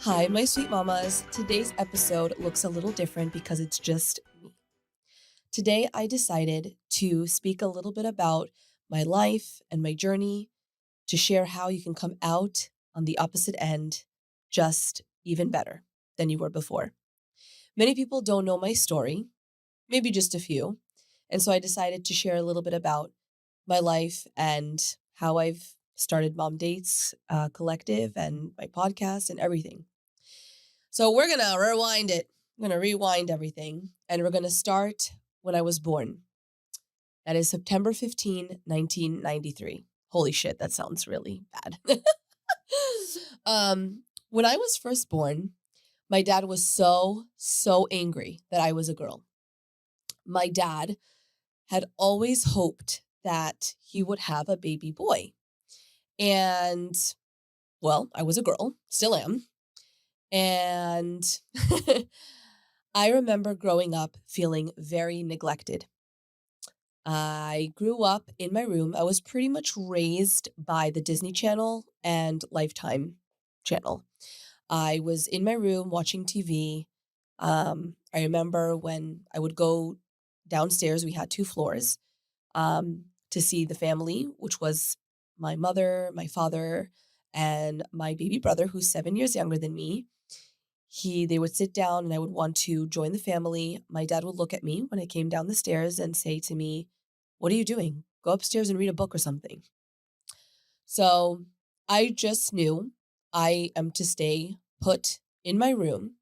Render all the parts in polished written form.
Hi, my sweet mamas. Today's episode looks a little different because it's just me. Today, I decided to speak a little bit about my life and my journey to share how you can come out on the opposite end just even better than you were before. Many people don't know my story, maybe just a few. And so I decided to share a little bit about my life and how I've started Mom Dates Collective and my podcast and everything. So we're going to rewind it. I'm going to rewind everything. And we're going to start when I was born. That is September 15, 1993. Holy shit, that sounds really bad. When I was first born, my dad was so angry that I was a girl. My dad had always hoped that he would have a baby boy. And, well, I was a girl, still am. And I remember growing up feeling very neglected. I grew up in my room. I was pretty much raised by the Disney Channel and Lifetime Channel. I was in my room watching TV. I remember when I would go downstairs, we had two floors, to see the family, which was my mother, my father, and my baby brother, who's 7 years younger than me. They would sit down and I would want to join the family. My dad would look at me when I came down the stairs and say to me, "What are you doing? Go upstairs and read a book or something." So I just knew I am to stay put in my room.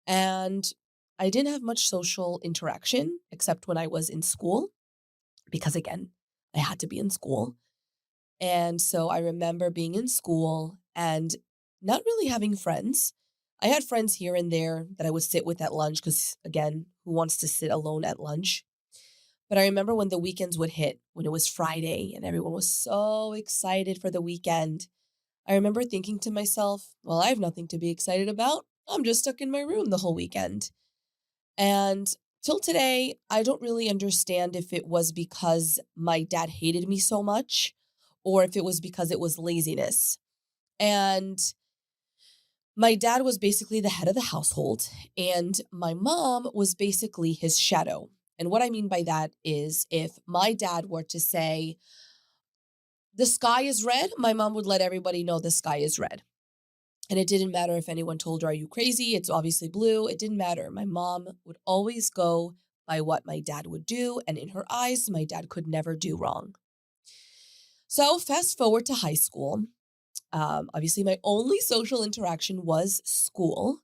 And I didn't have much social interaction except when I was in school, because again, I had to be in school. And so I remember being in school and not really having friends. I had friends here and there that I would sit with at lunch because, again, who wants to sit alone at lunch? But I remember when the weekends would hit, when it was Friday and everyone was so excited for the weekend. I remember thinking to myself, well, I have nothing to be excited about. I'm just stuck in my room the whole weekend. And till today, I don't really understand if it was because my dad hated me so much or if it was because it was laziness. And my dad was basically the head of the household, and my mom was basically his shadow. And what I mean by that is if my dad were to say, the sky is red, my mom would let everybody know the sky is red. And it didn't matter if anyone told her, "Are you crazy? It's obviously blue." It didn't matter. My mom would always go by what my dad would do. And in her eyes, my dad could never do wrong. So fast forward to high school. Obviously, my only social interaction was school.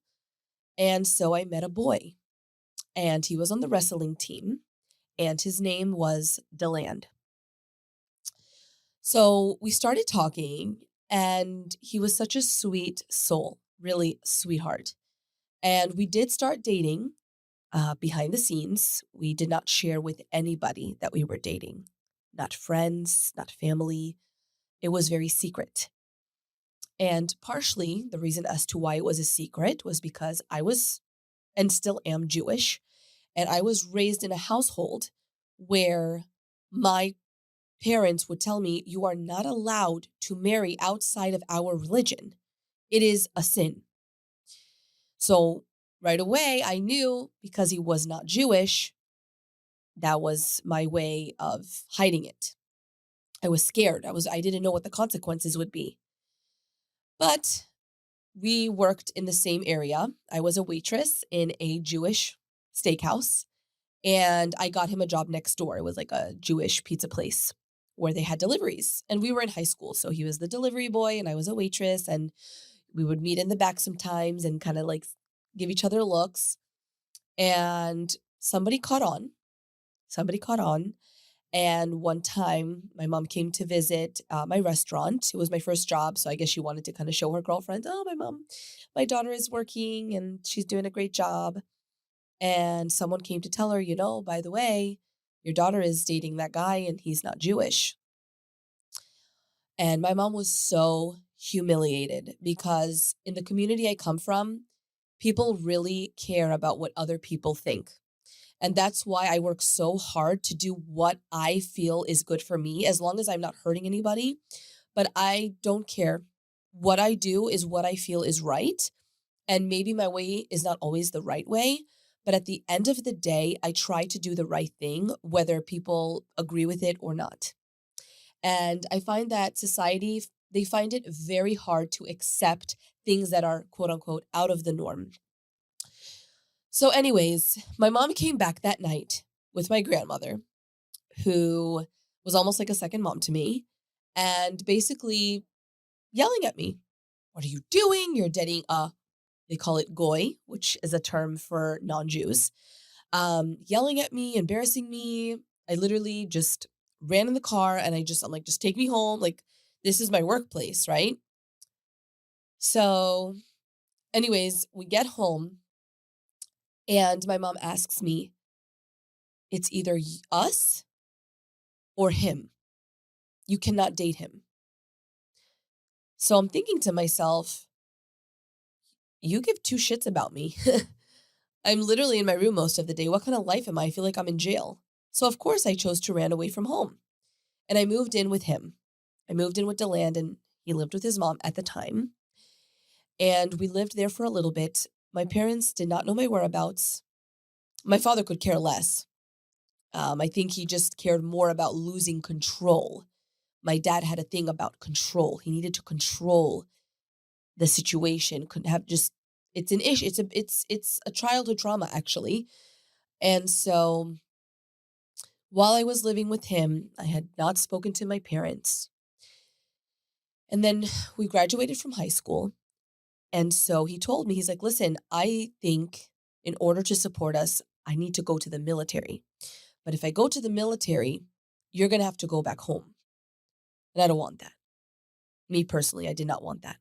And so I met a boy, and he was on the wrestling team, and his name was Deland. So we started talking, and he was such a sweet soul, really sweetheart. And we did start dating behind the scenes. We did not share with anybody that we were dating, not friends, not family. It was very secret. And partially the reason as to why it was a secret was because I was and still am Jewish. And I was raised in a household where my parents would tell me, "You are not allowed to marry outside of our religion. It is a sin." So right away, I knew because he was not Jewish, that was my way of hiding it. I was scared. I didn't know what the consequences would be. But we worked in the same area. I was a waitress in a Jewish steakhouse, and I got him a job next door. It was like a Jewish pizza place where they had deliveries. And we were in high school, so he was the delivery boy and I was a waitress, and we would meet in the back sometimes and kind of like give each other looks. And somebody caught on. And one time, my mom came to visit my restaurant. It was my first job, so I guess she wanted to kind of show her girlfriends, "Oh, my daughter is working and she's doing a great job." And someone came to tell her, "By the way, your daughter is dating that guy and he's not Jewish." And my mom was so humiliated because in the community I come from, people really care about what other people think. And that's why I work so hard to do what I feel is good for me, as long as I'm not hurting anybody. But I don't care. What I do is what I feel is right. And maybe my way is not always the right way, but at the end of the day, I try to do the right thing, whether people agree with it or not. And I find that society, they find it very hard to accept things that are quote unquote out of the norm. So, anyways, my mom came back that night with my grandmother, who was almost like a second mom to me, and basically yelling at me. What are you doing? You're dating a, they call it goy, which is a term for non Jews. Yelling at me, embarrassing me. I literally just ran in the car and I'm like, just take me home. Like, this is my workplace, right? So, anyways, we get home and my mom asks me, it's either us or him. You cannot date him. So I'm thinking to myself, you give two shits about me. I'm literally in my room most of the day. What kind of life am I? I feel like I'm in jail. So of course I chose to run away from home. And I moved in with him. I moved in with Deland and he lived with his mom at the time. And we lived there for a little bit. My parents did not know my whereabouts. My father could care less. I think he just cared more about losing control. My dad had a thing about control. He needed to control the situation. Couldn't have just, it's an issue. It's a childhood trauma actually. And so while I was living with him, I had not spoken to my parents. And then we graduated from high school. And so he told me, he's like, listen, I think in order to support us, I need to go to the military. But if I go to the military, you're going to have to go back home. And I don't want that. Me personally, I did not want that.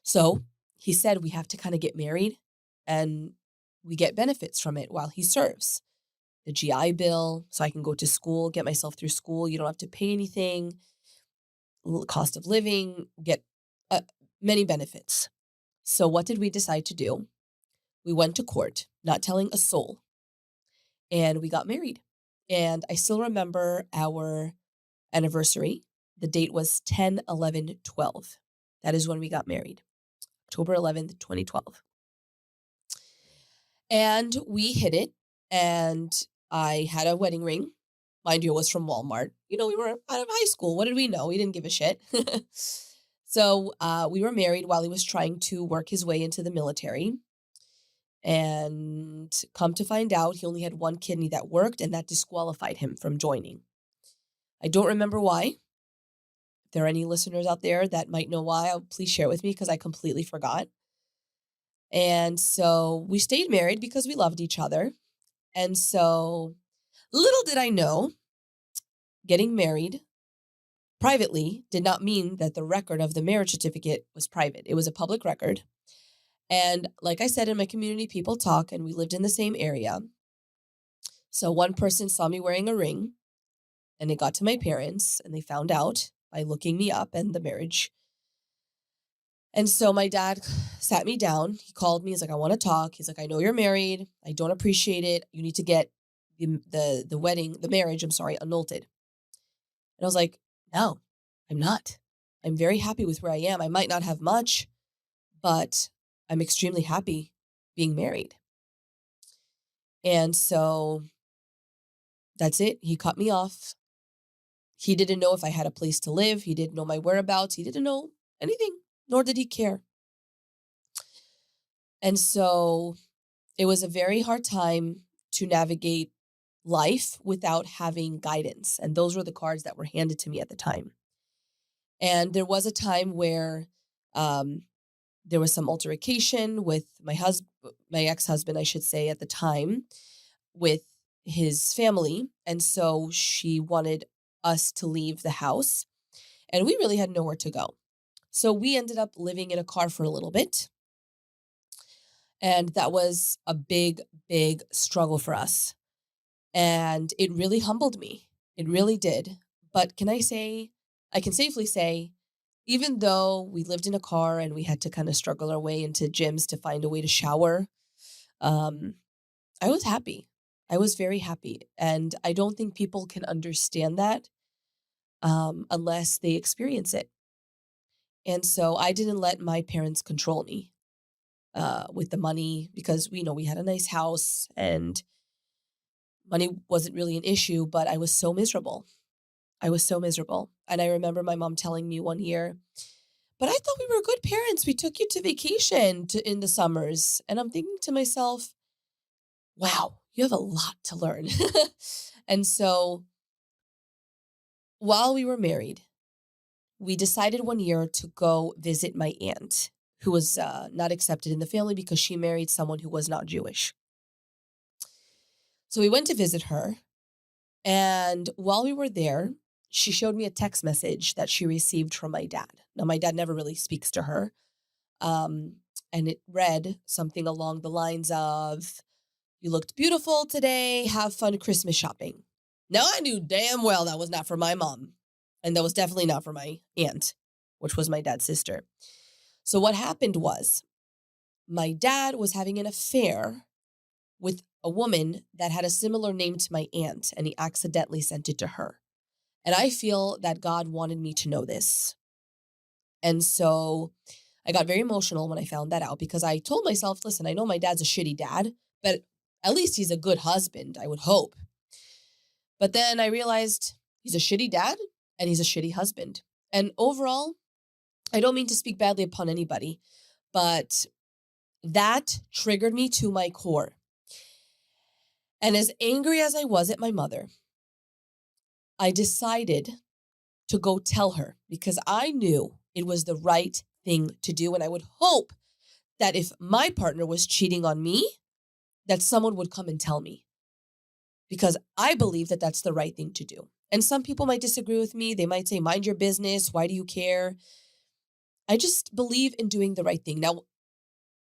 So he said we have to kind of get married and we get benefits from it while he serves. The GI Bill, so I can go to school, get myself through school. You don't have to pay anything, cost of living, get uh, many benefits. So, what did we decide to do? We went to court, not telling a soul, and we got married. And I still remember our anniversary. The date was 10/11/12. That is when we got married, October 11th, 2012. And we hit it, and I had a wedding ring. Mind you, it was from Walmart. We were out of high school. What did we know? We didn't give a shit. So we were married while he was trying to work his way into the military. And come to find out, he only had one kidney that worked, and that disqualified him from joining. I don't remember why. If there are any listeners out there that might know why, please share with me because I completely forgot. And so we stayed married because we loved each other. And so little did I know, getting married privately did not mean that the record of the marriage certificate was private. It was a public record. And like I said, in my community, people talk, and we lived in the same area. So one person saw me wearing a ring, and it got to my parents, and they found out by looking me up and the marriage. And so my dad sat me down. He called me. He's like, I want to talk. He's like, I know you're married. I don't appreciate it. You need to get the wedding, the marriage, I'm sorry, annulled. And I was like, no, I'm not. I'm very happy with where I am. I might not have much, but I'm extremely happy being married. And so that's it. He cut me off. He didn't know if I had a place to live. He didn't know my whereabouts. He didn't know anything, nor did he care. And so it was a very hard time to navigate life without having guidance. And those were the cards that were handed to me at the time. And there was a time where um, there was some altercation with my ex-husband, I should say, at the time, with his family. And so she wanted us to leave the house, and we really had nowhere to go. So we ended up living in a car for a little bit. And that was a big, big struggle for us. And it really humbled me. It really did. But I can safely say, even though we lived in a car and we had to kind of struggle our way into gyms to find a way to shower, um, I was happy. I was very happy. And I don't think people can understand that unless they experience it. And so I didn't let my parents control me. with the money because we had a nice house and money wasn't really an issue, but I was so miserable. I was so miserable. And I remember my mom telling me one year, but I thought we were good parents. We took you to vacation in the summers. And I'm thinking to myself, wow, you have a lot to learn. And so while we were married, we decided one year to go visit my aunt, who was not accepted in the family because she married someone who was not Jewish. So we went to visit her. And while we were there, she showed me a text message that she received from my dad. Now, my dad never really speaks to her. Um, and it read something along the lines of, "You looked beautiful today. Have fun Christmas shopping." Now, I knew damn well that was not for my mom. And that was definitely not for my aunt, which was my dad's sister. So, what happened was my dad was having an affair with a woman that had a similar name to my aunt, and he accidentally sent it to her. And I feel that God wanted me to know this. And so I got very emotional when I found that out because I told myself, listen, I know my dad's a shitty dad, but at least he's a good husband, I would hope. But then I realized he's a shitty dad and he's a shitty husband. And overall, I don't mean to speak badly upon anybody, but that triggered me to my core. And as angry as I was at my mother, I decided to go tell her because I knew it was the right thing to do. And I would hope that if my partner was cheating on me, that someone would come and tell me because I believe that that's the right thing to do. And some people might disagree with me. They might say, mind your business. Why do you care? I just believe in doing the right thing. Now,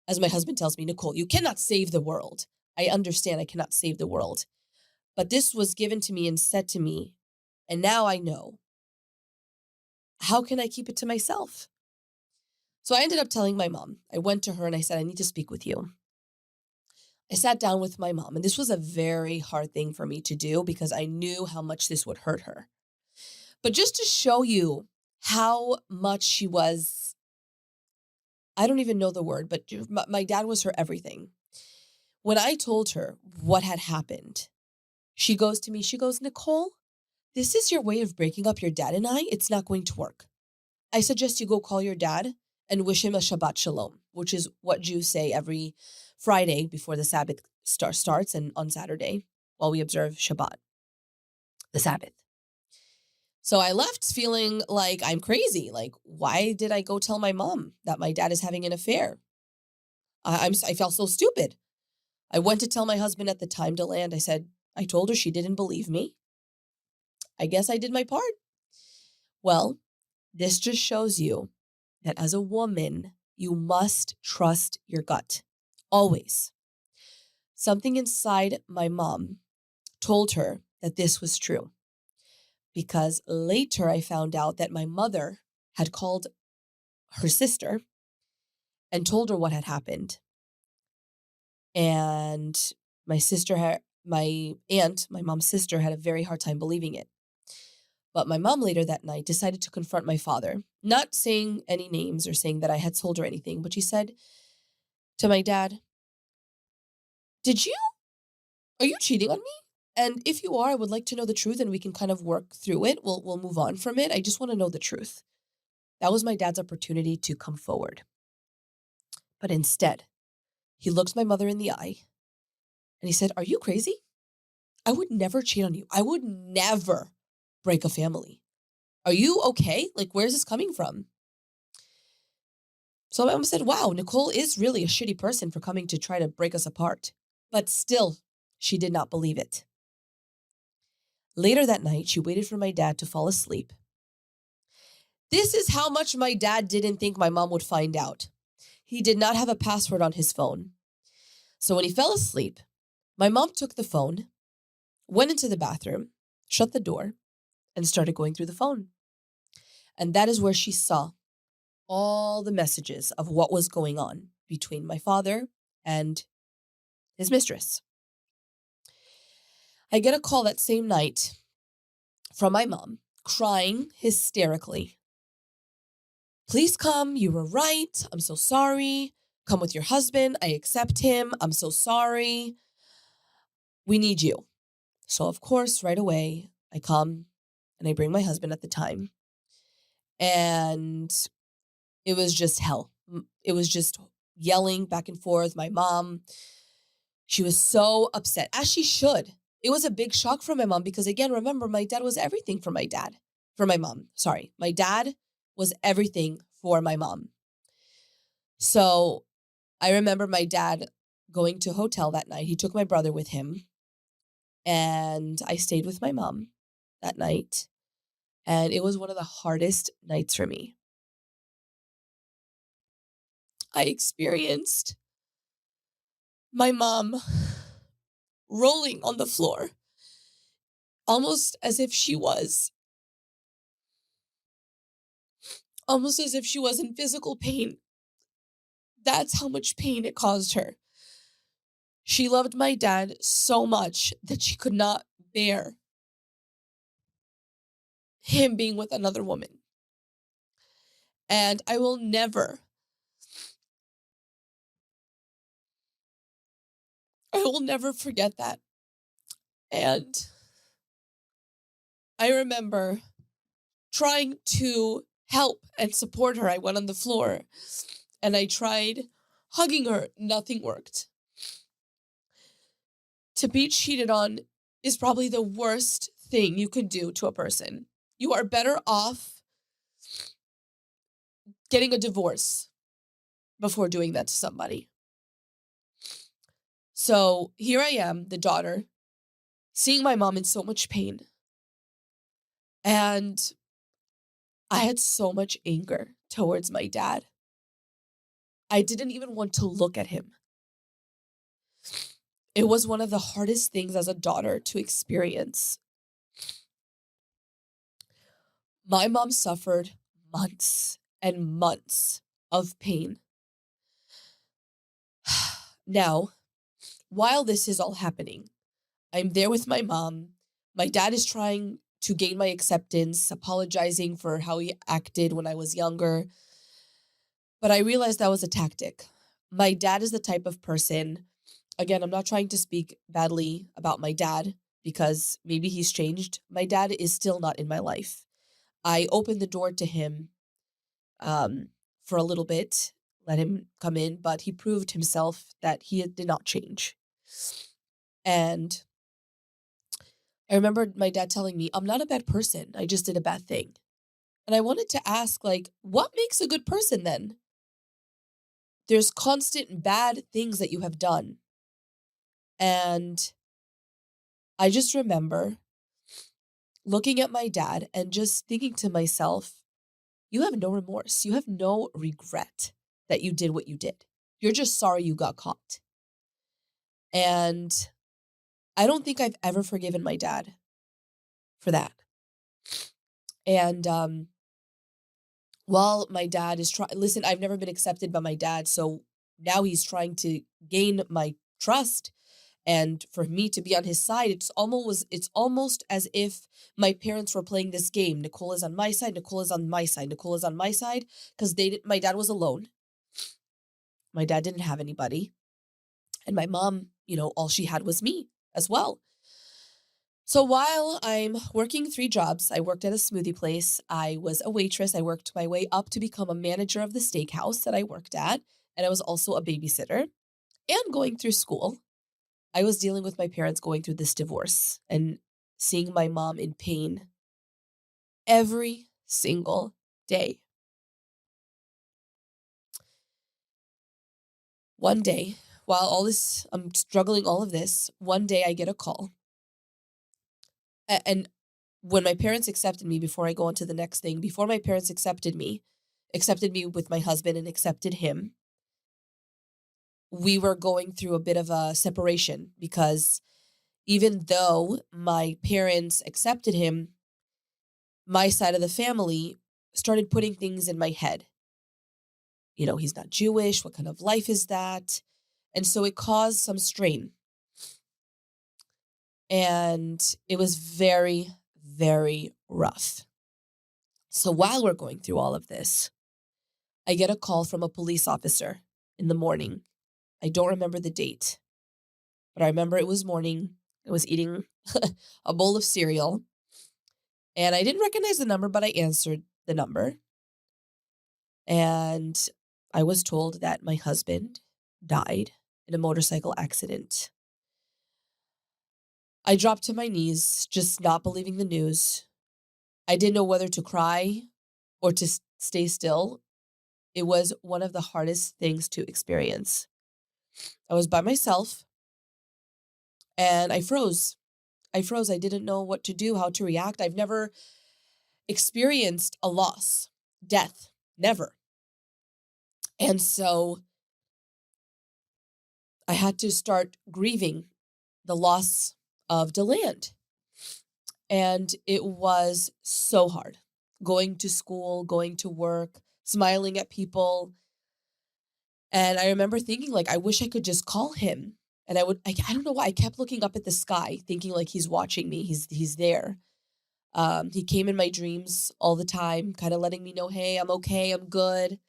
as my husband tells me, Nicole, you cannot save the world. I understand I cannot save the world. But this was given to me and said to me. And now I know. How can I keep it to myself? So I ended up telling my mom. I went to her and I said, I need to speak with you. I sat down with my mom, and this was a very hard thing for me to do because I knew how much this would hurt her. But just to show you how much she was, I don't even know the word, but my dad was her everything. When I told her what had happened, she goes to me, she goes, Nicole, this is your way of breaking up your dad and I. It's not going to work. I suggest you go call your dad and wish him a Shabbat Shalom, which is what Jews say every Friday before the Sabbath starts and on Saturday while we observe Shabbat, the Sabbath. So I left feeling like I'm crazy. Like, why did I go tell my mom that my dad is having an affair? I felt so stupid. I went to tell my husband at the time to land. I said, I told her, she didn't believe me. I guess I did my part. Well, this just shows you that as a woman, you must trust your gut. Always. Something inside my mom told her that this was true. Because later I found out that my mother had called her sister and told her what had happened. And my aunt, my mom's sister, had a very hard time believing it. But my mom later that night decided to confront my father, not saying any names or saying that I had told her anything, but she said to my dad, Did you, are you cheating on me? And if you are, I would like to know the truth and we can kind of work through it. We'll move on from it. I just want to know the truth. That was my dad's opportunity to come forward. But instead, he looked my mother in the eye and he said, Are you crazy? I would never cheat on you. I would never break a family. Are you okay? Like, where's this coming from? So my mom said, wow, Nicole is really a shitty person for coming to try to break us apart. But still, she did not believe it. Later that night, she waited for my dad to fall asleep. This is how much my dad didn't think my mom would find out. He did not have a password on his phone. So when he fell asleep, my mom took the phone, went into the bathroom, shut the door, and started going through the phone. And that is where she saw all the messages of what was going on between my father and his mistress. I get a call that same night from my mom, crying hysterically. Please come. You were right. I'm so sorry. Come with your husband. I accept him. I'm so sorry. We need you. So, of course, right away, I come and I bring my husband at the time. And it was just hell. It was just yelling back and forth. My mom, she was so upset, as she should. It was a big shock for my mom because, again, remember, my dad was everything for my dad, for my mom. Sorry. My dad was everything for my mom. So I remember my dad going to a hotel that night. He took my brother with him, and I stayed with my mom that night. And it was one of the hardest nights for me. I experienced my mom rolling on the floor, almost as if she was, almost as if she was in physical pain. That's how much pain it caused her. She loved my dad so much that she could not bear him being with another woman. And I will never forget that. And I remember trying to help and support her. I went on the floor and I tried hugging her. Nothing worked. To be cheated on is probably the worst thing you could do to a person. You are better off getting a divorce before doing that to somebody. So here I am, the daughter, seeing my mom in so much pain. And I had so much anger towards my dad. I didn't even want to look at him. It was one of the hardest things as a daughter to experience. My mom suffered months and months of pain. Now, while this is all happening, I'm there with my mom. My dad is trying to gain my acceptance, apologizing for how he acted when I was younger. But I realized that was a tactic. My dad is the type of person, again, I'm not trying to speak badly about my dad because maybe he's changed. My dad is still not in my life. I opened the door to him um, for a little bit, let him come in, but he proved himself that he did not change. And I remember my dad telling me, I'm not a bad person. I just did a bad thing. And I wanted to ask, like, what makes a good person then? There's constant bad things that you have done. And I just remember looking at my dad and just thinking to myself, you have no remorse. You have no regret that you did what you did. You're just sorry you got caught. And I don't think I've ever forgiven my dad for that. And while my dad is trying, listen, I've never been accepted by my dad. So now he's trying to gain my trust and for me to be on his side. It's almost as if my parents were playing this game. Nicole is on my side, Nicole is on my side, Nicole is on my side, because my dad was alone. My dad didn't have anybody. And my mom, all she had was me as well. So while I'm working 3 jobs, I worked at a smoothie place, I was a waitress, I worked my way up to become a manager of the steakhouse that I worked at, and I was also a babysitter. And going through school, I was dealing with my parents going through this divorce and seeing my mom in pain every single day. One day, while I'm struggling all of this, one day I get a call. And when my parents accepted me, before I go on to the next thing, before my parents accepted me with my husband and accepted him, we were going through a bit of a separation because even though my parents accepted him, my side of the family started putting things in my head. He's not Jewish. What kind of life is that? And so it caused some strain. And it was very, very rough. So while we're going through all of this, I get a call from a police officer in the morning. I don't remember the date, but I remember it was morning. I was eating a bowl of cereal, and I didn't recognize the number, but I answered the number. And I was told that my husband died in a motorcycle accident. I dropped to my knees, just not believing the news. I didn't know whether to cry or to stay still. It was one of the hardest things to experience. I was by myself and I froze. I froze. I didn't know what to do, how to react. I've never experienced a loss, death, never. And so I had to start grieving the loss of Deland. And it was so hard going to school, going to work, smiling at people. And I remember thinking, like, I wish I could just call him. And I don't know why I kept looking up at the sky, thinking like he's watching me. He's there. He came in my dreams all the time, kind of letting me know, hey, I'm okay, I'm good.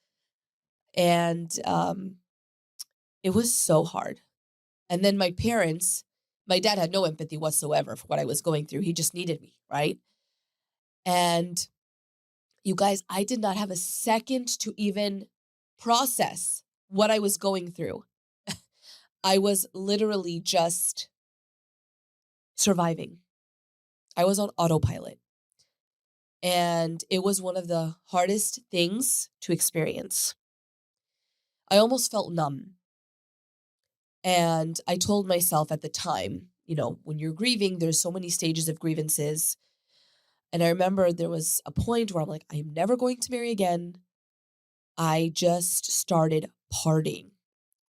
And it was so hard. And then my dad had no empathy whatsoever for what I was going through. He just needed me, right? And you guys, I did not have a second to even process what I was going through. I was literally just surviving. I was on autopilot. And it was one of the hardest things to experience. I almost felt numb. And I told myself at the time, when you're grieving, there's so many stages of grievances. And I remember there was a point where I'm like, I'm never going to marry again. I just started partying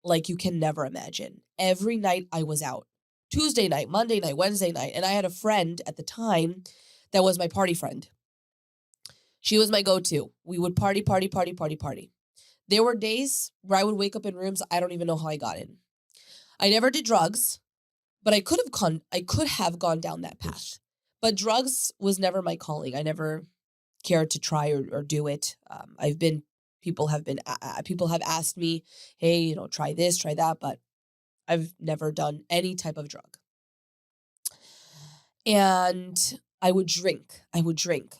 like you can never imagine. Every night I was out. Tuesday night, Monday night, Wednesday night. And I had a friend at the time that was my party friend. She was my go-to. We would party, party, party, party, party. There were days where I would wake up in rooms I don't even know how I got in. I never did drugs, but I could have gone down that path. But drugs was never my calling. I never cared to try or do it. People have asked me, hey, try this, try that, but I've never done any type of drug. And I would drink.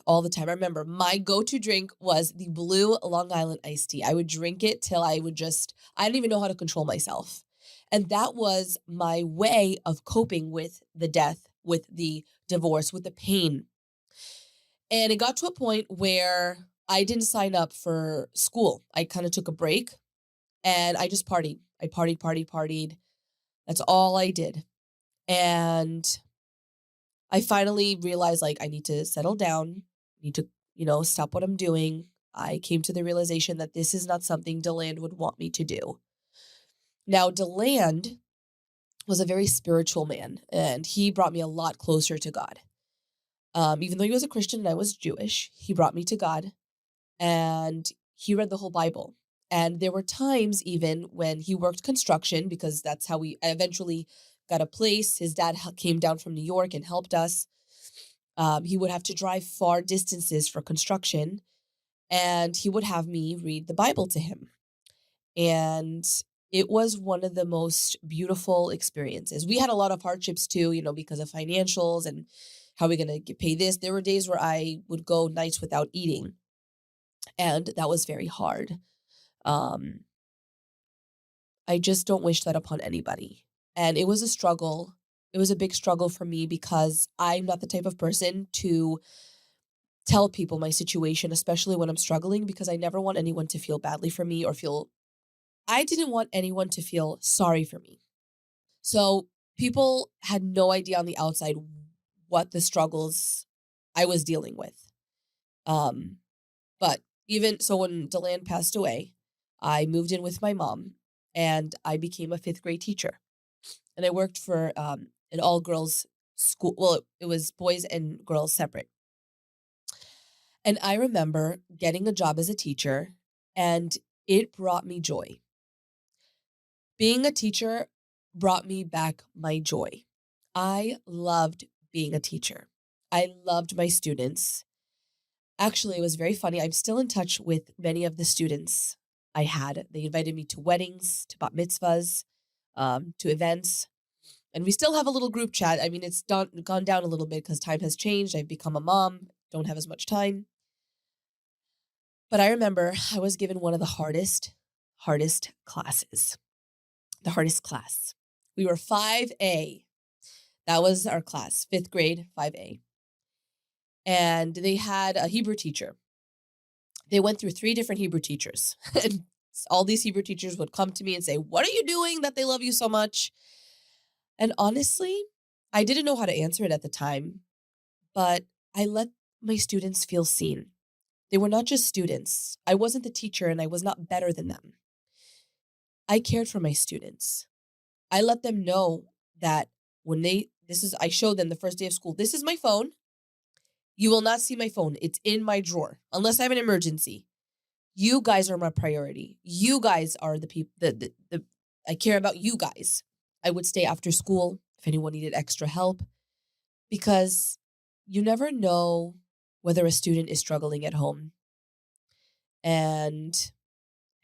All the time. I remember my go-to drink was the blue Long Island iced tea. I would drink it till I didn't even know how to control myself. And that was my way of coping with the death, with the divorce, with the pain. And it got to a point where I didn't sign up for school. I kind of took a break and I just partied. I partied. That's all I did. And I finally realized, like, I need to settle down, need to, stop what I'm doing. I came to the realization that this is not something DeLand would want me to do. Now, DeLand was a very spiritual man, and he brought me a lot closer to God. Even though he was a Christian and I was Jewish, he brought me to God, and he read the whole Bible. And there were times even when he worked construction, because that's how we eventually got a place. His dad came down from New York and helped us. He would have to drive far distances for construction, and he would have me read the Bible to him. And it was one of the most beautiful experiences. We had a lot of hardships too, because of financials and how are we going to pay this. There were days where I would go nights without eating, and that was very hard. Um, I just don't wish that upon anybody. And it was a struggle. It was a big struggle for me because I'm not the type of person to tell people my situation, especially when I'm struggling, because I never want anyone to feel badly for me I didn't want anyone to feel sorry for me. So people had no idea on the outside what the struggles I was dealing with. Um, but even so, when Deland passed away, I moved in with my mom and I became a fifth grade teacher. And I worked for an all girls school. Well, it was boys and girls separate. And I remember getting a job as a teacher, and it brought me joy. Being a teacher brought me back my joy. I loved being a teacher. I loved my students. Actually, it was very funny. I'm still in touch with many of the students I had. They invited me to weddings, to bat mitzvahs, to events. And we still have a little group chat. I mean, it's gone down a little bit because time has changed. I've become a mom, don't have as much time. But I remember I was given one of the hardest classes, the hardest class. We were 5A. That was our class, fifth grade, 5A. And they had a Hebrew teacher. They went through three different Hebrew teachers. And all these Hebrew teachers would come to me and say, "What are you doing that they love you so much?" And honestly, I didn't know how to answer it at the time, but I let my students feel seen. They were not just students. I wasn't the teacher and I was not better than them. I cared for my students. I let them know that when I showed them the first day of school, this is my phone. You will not see my phone. It's in my drawer unless I have an emergency. You guys are my priority. You guys are the people I care about you guys. I would stay after school if anyone needed extra help because you never know whether a student is struggling at home. And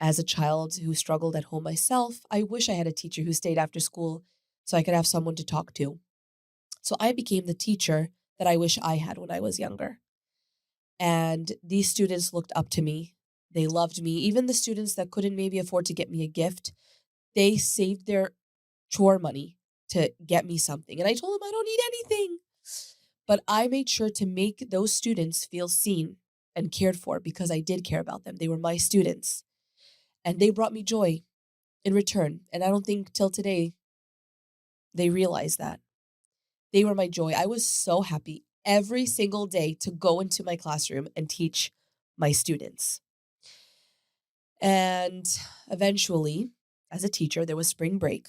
as a child who struggled at home myself, I wish I had a teacher who stayed after school so I could have someone to talk to. So I became the teacher that I wish I had when I was younger. And these students looked up to me. They loved me. Even the students that couldn't maybe afford to get me a gift, they saved their chore money to get me something. And I told them I don't need anything. But I made sure to make those students feel seen and cared for because I did care about them. They were my students and they brought me joy in return. And I don't think till today they realize that. They were my joy. I was so happy every single day to go into my classroom and teach my students. And eventually, as a teacher, there was spring break.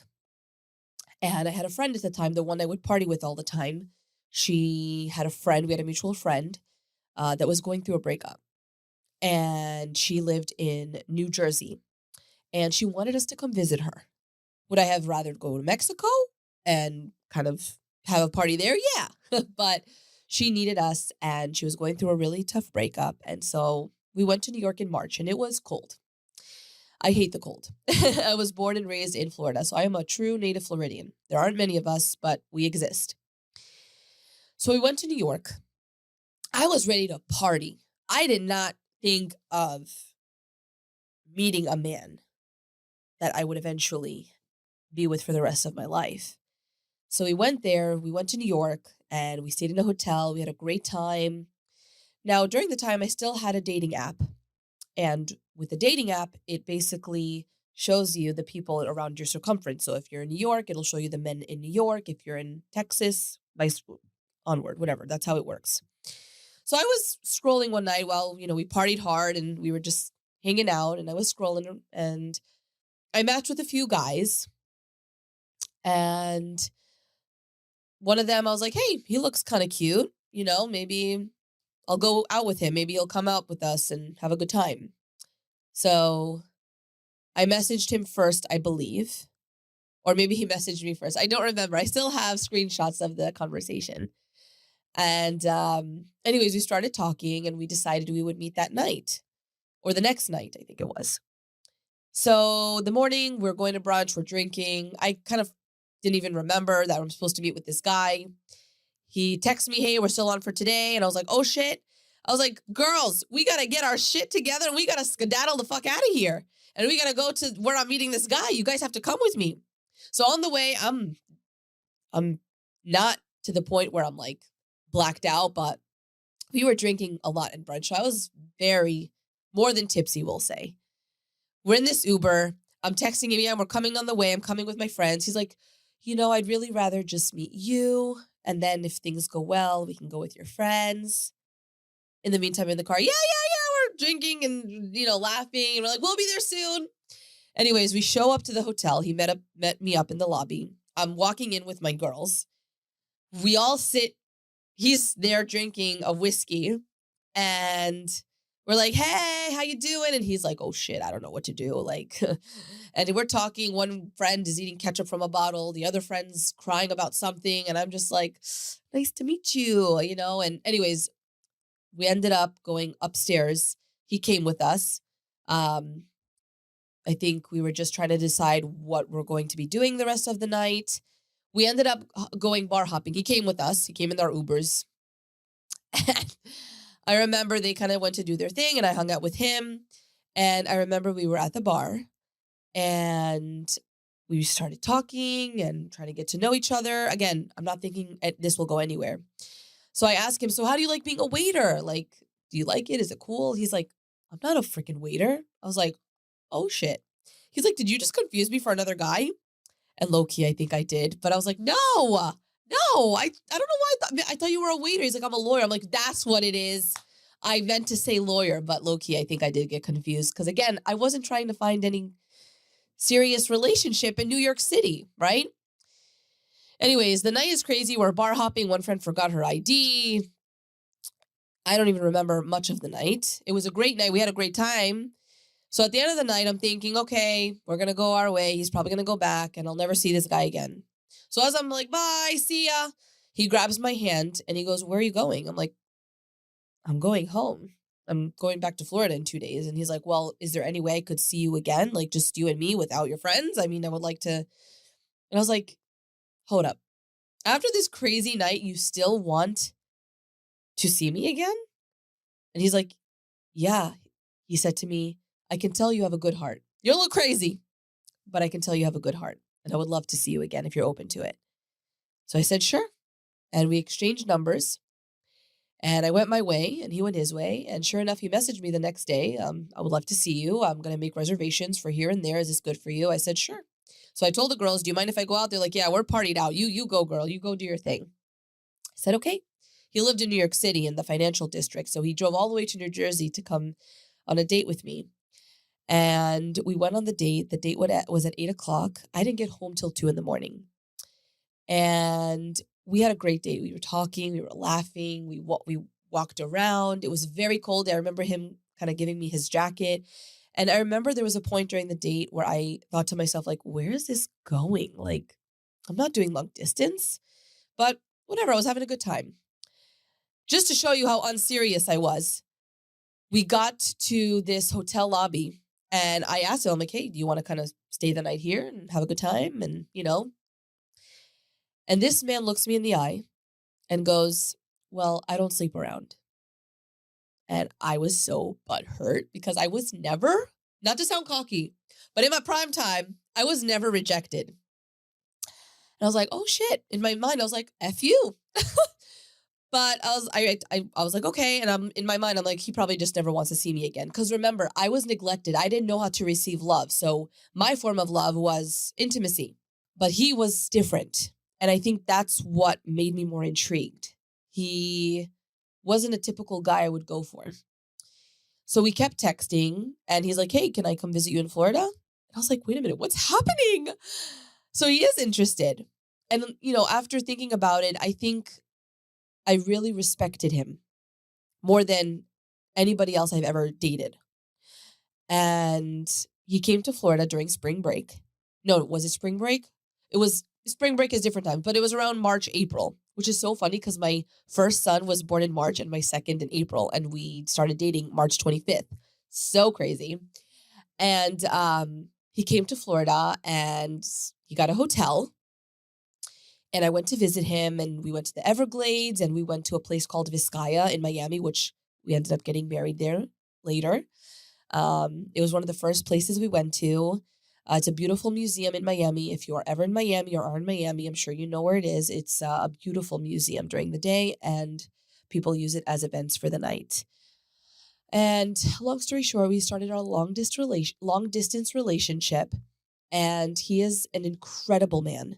And I had a friend at the time, the one I would party with all the time. She had a friend, we had a mutual friend that was going through a breakup. And she lived in New Jersey. And she wanted us to come visit her. Would I have rather go to Mexico and kind of have a party there? Yeah. But she needed us and she was going through a really tough breakup. And so we went to New York in March and it was cold. I hate the cold. I was born and raised in Florida, so I am a true native Floridian. There aren't many of us, but we exist. So we went to New York. I was ready to party. I did not think of meeting a man that I would eventually be with for the rest of my life. So we went there, we went to New York, and we stayed in a hotel. We had a great time. Now, during the time, I still had a dating app. And with the dating app, it basically shows you the people around your circumference. So if you're in New York, it'll show you the men in New York. If you're in Texas, vice onward, whatever. That's how it works. So I was scrolling one night while, we partied hard and we were just hanging out and I was scrolling and I matched with a few guys and one of them I was like, "Hey, he looks kind of cute. Maybe I'll go out with him. Maybe he'll come out with us and have a good time." So I messaged him first, I believe. Or maybe he messaged me first. I don't remember. I still have screenshots of the conversation. And anyways, we started talking and we decided we would meet that night or the next night, I think it was. So the morning, we're going to brunch, we're drinking. I kind of didn't even remember that I'm supposed to meet with this guy. He texted me, "Hey, we're still on for today." And I was like, "Oh shit." I was like, "Girls, we got to get our shit together and we got to skedaddle the fuck out of here. And we got to go to where I'm meeting this guy. You guys have to come with me." So on the way, I'm not to the point where I'm like blacked out, but we were drinking a lot in brunch. So I was very more than tipsy, we'll say. We're in this Uber. I'm texting him, "Yeah, we're coming on the way. I'm coming with my friends." He's like, "I'd really rather just meet you. And then if things go well, we can go with your friends." In the meantime, in the car, yeah, we're drinking and, laughing. And we're like, "We'll be there soon." Anyways, we show up to the hotel. He met me up in the lobby. I'm walking in with my girls. We all sit. He's there drinking a whiskey. And we're like, "Hey, how you doing?" And he's like, "Oh shit, I don't know what to do." Like, and we're talking. One friend is eating ketchup from a bottle. The other friend's crying about something. And I'm just like, "Nice to meet you. And anyways, we ended up going upstairs. He came with us. Um, I think we were just trying to decide what we're going to be doing the rest of the night. We ended up going bar hopping. He came with us. He came in our Ubers. And I remember they kind of went to do their thing and I hung out with him. And I remember we were at the bar and we started talking and trying to get to know each other. Again, I'm not thinking this will go anywhere. So I asked him, so how do you like being a waiter? Like, do you like it? Is it cool? He's like, I'm not a freaking waiter. I was like, oh shit. He's like, did you just confuse me for another guy? And low key, I think I did. But I was like, no, I don't know why I thought you were a waiter. He's like, I'm a lawyer. I'm like, that's what it is. I meant to say lawyer, but low key, I think I did get confused. Because again, I wasn't trying to find any serious relationship in New York City, right? Anyways, the night is crazy. We're bar hopping. One friend forgot her ID. I don't even remember much of the night. It was a great night. We had a great time. So at the end of the night, I'm thinking, okay, we're going to go our way. He's probably going to go back and I'll never see this guy again. So as I'm like, bye, see ya, he grabs my hand and he goes, where are you going? I'm like, I'm going home. I'm going back to Florida in 2 days. And he's like, well, is there any way I could see you again? Like just you and me without your friends? I mean, I would like to. And I was like, hold up. After this crazy night, you still want to see me again? And he's like, yeah. He said to me, I can tell you have a good heart. You're a little crazy, but I can tell you have a good heart. And I would love to see you again if you're open to it. So I said, sure. And we exchanged numbers. And I went my way and he went his way. And sure enough, he messaged me the next day. I would love to see you. I'm going to make reservations for here and there. Is this good for you? I said, sure. So I told the girls, do you mind if I go out? They're like, yeah, we're partied out. You go, girl. You go do your thing. I said, okay. He lived in New York City in the financial district. So he drove all the way to New Jersey to come on a date with me. And we went on the date. The date was at 8 o'clock. I didn't get home till 2 in the morning. And we had a great date. We were talking, we were laughing, we walked around. It was very cold. I remember him kind of giving me his jacket. And I remember there was a point during the date where I thought to myself, like, where is this going? Like, I'm not doing long distance, but whatever. I was having a good time. Just to show you how unserious I was, we got to this hotel lobby and I asked him, I'm like, hey, do you want to kind of stay the night here and have a good time? And this man looks me in the eye and goes, well, I don't sleep around. And I was so butthurt because I was never, not to sound cocky, but in my prime time, I was never rejected. And I was like, oh shit. In my mind, I was like, F you. But I was like, okay. And I'm in my mind, I'm like, he probably just never wants to see me again. Because remember, I was neglected. I didn't know how to receive love. So my form of love was intimacy. But he was different. And I think that's what made me more intrigued. He wasn't a typical guy I would go for. So we kept texting and he's like, hey, can I come visit you in Florida? And I was like, wait a minute, what's happening? So he is interested. And, after thinking about it, I think I really respected him more than anybody else I've ever dated. And he came to Florida during spring break. No, was it spring break? It was spring break is different time, but it was around March, April, which is so funny because my first son was born in March and my second in April, and we started dating March 25th. So crazy. And he came to Florida and he got a hotel. And I went to visit him and we went to the Everglades and we went to a place called Vizcaya in Miami, which we ended up getting married there later. It was one of the first places we went to. It's a beautiful museum in Miami. If you are ever in Miami or are in Miami, I'm sure you know where it is. It's a beautiful museum during the day and people use it as events for the night. And long story short, we started our long distance relationship and he is an incredible man.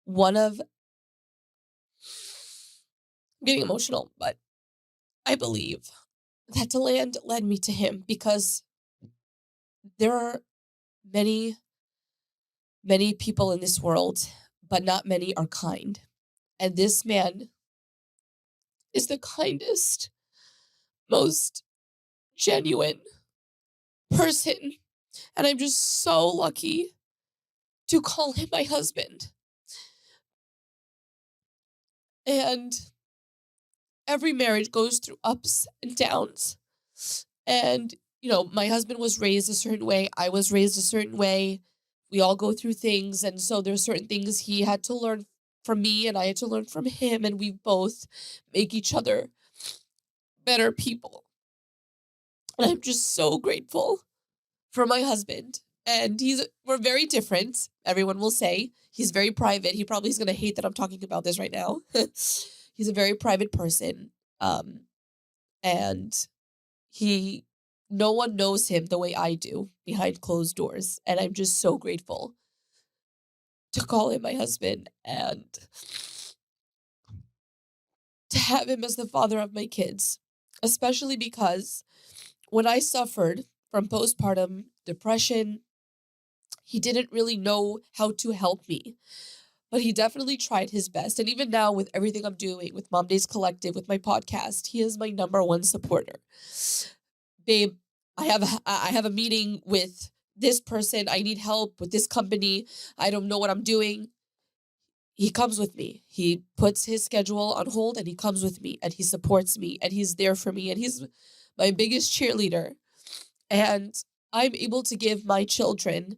I'm getting emotional, but I believe that the land led me to him because there are many, many people in this world, but not many are kind. And this man is the kindest, most genuine person. And I'm just so lucky to call him my husband. And every marriage goes through ups and downs. And, my husband was raised a certain way, I was raised a certain way. We all go through things, and so there's certain things he had to learn from me and I had to learn from him, and we both make each other better people. And I'm just so grateful for my husband. And we're very different, everyone will say. He's very private. He probably is going to hate that I'm talking about this right now. He's a very private person. Um, and he no one knows him the way I do behind closed doors. And I'm just so grateful to call him my husband and to have him as the father of my kids, especially because when I suffered from postpartum depression, he didn't really know how to help me, but he definitely tried his best. And even now, with everything I'm doing with Mom Days Collective, with my podcast, he is my number one supporter. Babe, I have a meeting with this person. I need help with this company. I don't know what I'm doing. He comes with me. He puts his schedule on hold and he comes with me and he supports me and he's there for me and he's my biggest cheerleader. And I'm able to give my children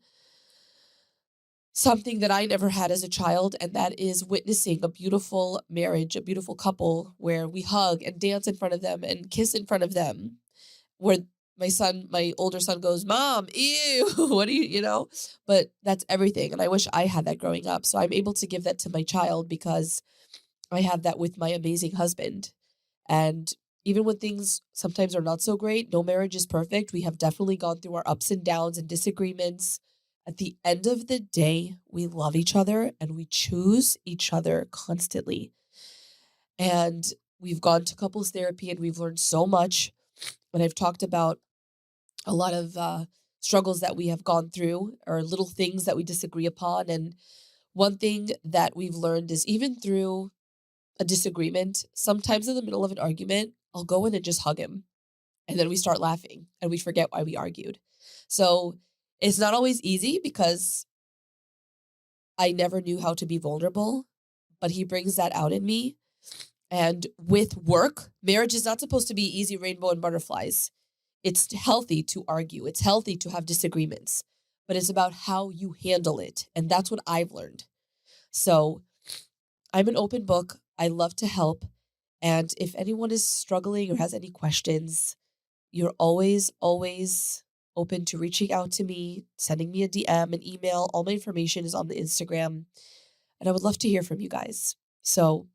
something that I never had as a child, and that is witnessing a beautiful marriage, a beautiful couple where we hug and dance in front of them and kiss in front of them. Where my older son goes, Mom, ew, what do you? But that's everything. And I wish I had that growing up. So I'm able to give that to my child because I have that with my amazing husband. And even when things sometimes are not so great, no marriage is perfect. We have definitely gone through our ups and downs and disagreements. At the end of the day, we love each other and we choose each other constantly. And we've gone to couples therapy and we've learned so much. And I've talked about a lot of struggles that we have gone through or little things that we disagree upon. And one thing that we've learned is even through a disagreement, sometimes in the middle of an argument, I'll go in and just hug him. And then we start laughing and we forget why we argued. So it's not always easy because I never knew how to be vulnerable, but he brings that out in me. And with work, marriage is not supposed to be easy rainbow and butterflies. It's healthy to argue, it's healthy to have disagreements, but it's about how you handle it. And that's what I've learned. So I'm an open book. I love to help. And if anyone is struggling or has any questions, you're always, always open to reaching out to me, sending me a DM, an email. All my information is on the Instagram. And I would love to hear from you guys. So,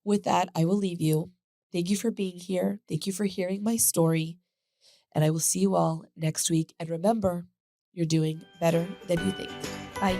with that, I will leave you. Thank you for being here. Thank you for hearing my story. And I will see you all next week. And remember, you're doing better than you think. Bye.